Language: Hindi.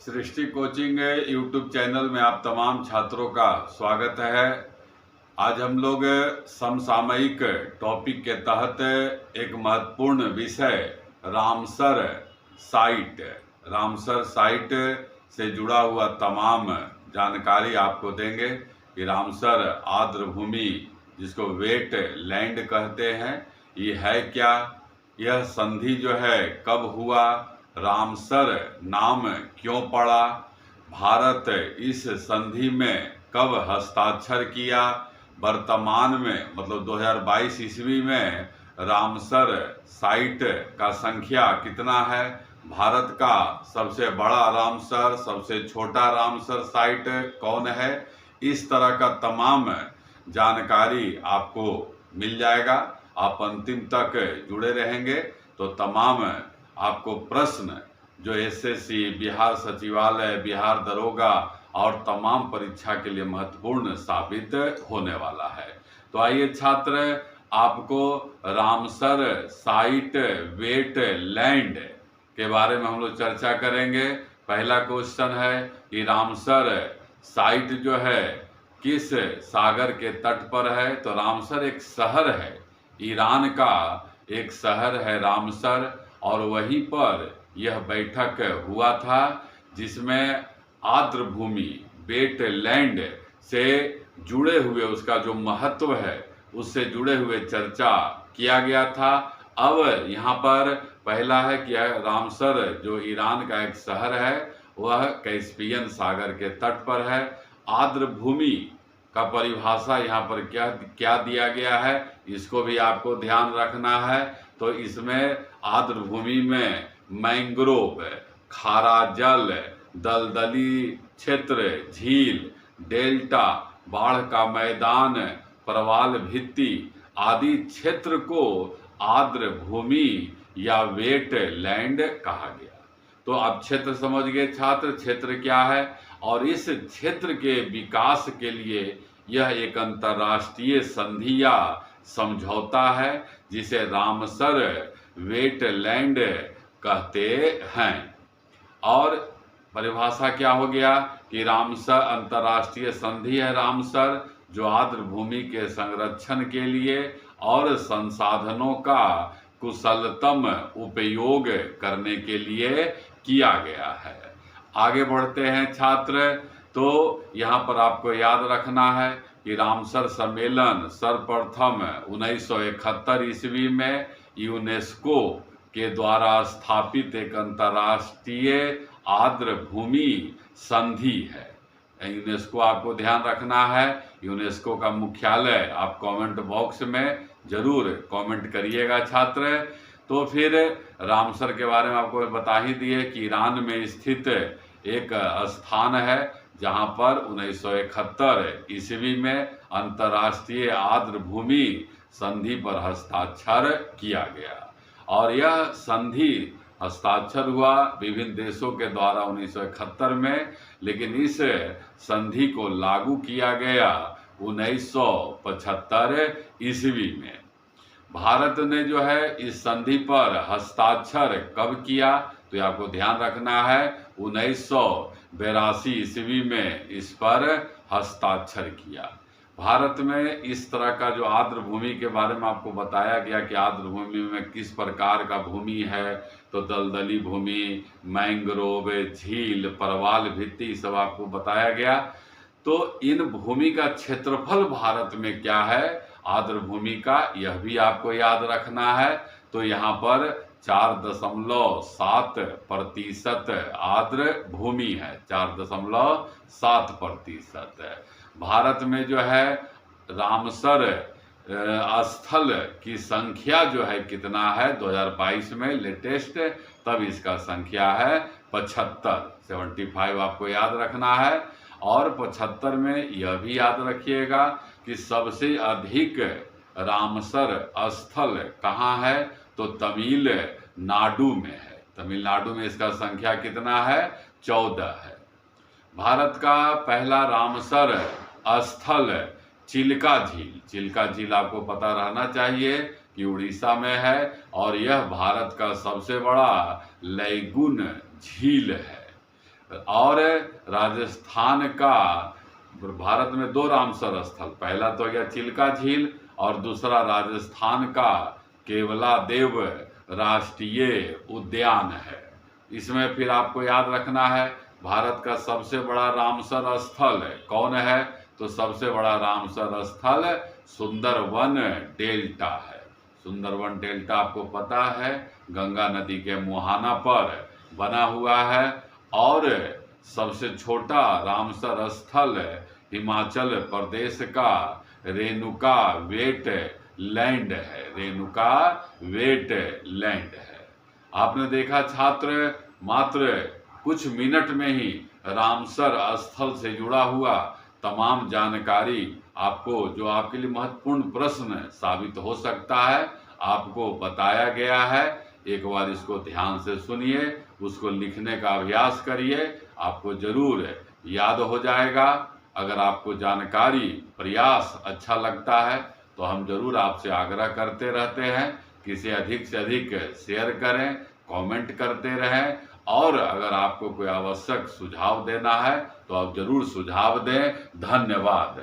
सृष्टि कोचिंग यूट्यूब चैनल में आप तमाम छात्रों का स्वागत है। आज हम लोग समसामयिक टॉपिक के तहत एक महत्वपूर्ण विषय रामसर साइट से जुड़ा हुआ तमाम जानकारी आपको देंगे कि रामसर आर्द्र भूमि जिसको वेट लैंड कहते हैं ये है क्या, यह संधि जो है कब हुआ, रामसर नाम क्यों पड़ा, भारत इस संधि में कब हस्ताक्षर किया, वर्तमान में मतलब 2022 ईस्वी में रामसर साइट का संख्या कितना है, भारत का सबसे बड़ा रामसर सबसे छोटा रामसर साइट कौन है, इस तरह का तमाम जानकारी आपको मिल जाएगा। आप अंतिम तक जुड़े रहेंगे तो तमाम आपको प्रश्न जो एसएससी, बिहार सचिवालय, बिहार दरोगा और तमाम परीक्षा के लिए महत्वपूर्ण साबित होने वाला है। तो आइए छात्र, आपको रामसर साइट वेट लैंड के बारे में हम लोग चर्चा करेंगे। पहला क्वेश्चन है कि रामसर साइट जो है किस सागर के तट पर है। तो रामसर एक शहर है, ईरान का एक शहर है रामसर, और वहीं पर यह बैठक हुआ था जिसमें आर्द्र भूमि वेट लैंड से जुड़े हुए उसका जो महत्व है उससे जुड़े हुए चर्चा किया गया था। अब यहाँ पर पहला है कि रामसर जो ईरान का एक शहर है वह कैस्पियन सागर के तट पर है। आर्द्र भूमि का परिभाषा यहाँ पर क्या दिया गया है इसको भी आपको ध्यान रखना है। तो इसमें आर्द्र भूमि में मैंग्रोव, खारा जल, दलदली क्षेत्र, झील, डेल्टा, बाढ़ का मैदान, प्रवाल भित्ति आदि क्षेत्र को आर्द्र भूमि या वेट लैंड कहा गया। तो अब क्षेत्र समझ गए छात्र, क्षेत्र क्या है, और इस क्षेत्र के विकास के लिए यह एक अंतर्राष्ट्रीय संधि या समझौता है जिसे रामसर वेट लैंड कहते हैं। और परिभाषा क्या हो गया कि रामसर अंतर्राष्ट्रीय संधि है रामसर जो आर्द्र भूमि के संरक्षण के लिए और संसाधनों का कुशलतम उपयोग करने के लिए किया गया है। आगे बढ़ते हैं छात्र, तो यहाँ पर आपको याद रखना है कि रामसर सम्मेलन सर्वप्रथम 1971 ईस्वी में यूनेस्को के द्वारा स्थापित एक अंतर्राष्ट्रीय आर्द्र भूमि संधि है। यूनेस्को आपको ध्यान रखना है। यूनेस्को का मुख्यालय आप कमेंट बॉक्स में जरूर कमेंट करिएगा छात्र। तो फिर रामसर के बारे में आपको बता ही दिए कि ईरान में स्थित एक स्थान है जहां पर 1971 ईस्वी में अंतर्राष्ट्रीय आर्द्र भूमि संधि पर हस्ताक्षर किया गया, और यह संधि हस्ताक्षर हुआ विभिन्न देशों के द्वारा 1971 में, लेकिन इस संधि को लागू किया गया 1975 ईस्वी में। भारत ने जो है इस संधि पर हस्ताक्षर कब किया तो आपको ध्यान रखना है 1982 ईस्वी में इस पर हस्ताक्षर किया। भारत में इस तरह का जो आर्द्र भूमि के बारे में आपको बताया गया कि आर्द्र भूमि में किस प्रकार का भूमि है, तो दलदली भूमि, मैंग्रोव, झील, प्रवाल भित्ति सब आपको बताया गया। तो इन भूमि का क्षेत्रफल भारत में क्या है आर्द्र भूमि का, यह भी आपको याद रखना है। तो यहाँ पर 4.7% आर्द्र भूमि है, 4.7%। भारत में जो है रामसर स्थल की संख्या जो है कितना है 2022 में लेटेस्ट, तब इसका संख्या है 75 आपको याद रखना है। और 75 में यह भी याद रखिएगा कि सबसे अधिक रामसर स्थल कहाँ है तो तमिलनाडु में है। तमिलनाडु में इसका संख्या कितना है 14 है। भारत का पहला रामसर स्थल चिल्का झील आपको पता रहना चाहिए कि उड़ीसा में है, और यह भारत का सबसे बड़ा लैगून झील है। और राजस्थान का, भारत में 2 रामसर स्थल, पहला तो गया चिल्का झील और दूसरा राजस्थान का केवला देव राष्ट्रीय उद्यान है। इसमें फिर आपको याद रखना है, भारत का सबसे बड़ा रामसर स्थल कौन है? तो सबसे बड़ा रामसर स्थल सुंदरवन डेल्टा है। सुंदरवन डेल्टा आपको पता है, गंगा नदी के मुहाना पर बना हुआ है। और सबसे छोटा रामसर स्थल हिमाचल प्रदेश का रेणुका वेट लैंड है। रेणुका वेट लैंड है। आपने देखा छात्र, मात्र कुछ मिनट में ही रामसर स्थल से जुड़ा हुआ तमाम जानकारी आपको, जो आपके लिए महत्वपूर्ण प्रश्न साबित हो सकता है, आपको बताया गया है। एक बार इसको ध्यान से सुनिए, उसको लिखने का अभ्यास करिए, आपको जरूर याद हो जाएगा। अगर आपको जानकारी प्रयास अच्छा लगता है तो हम जरूर आपसे आग्रह करते रहते हैं कि इसे अधिक से अधिक शेयर करें, कमेंट करते रहें। और अगर आपको कोई आवश्यक सुझाव देना है तो आप जरूर सुझाव दें। धन्यवाद।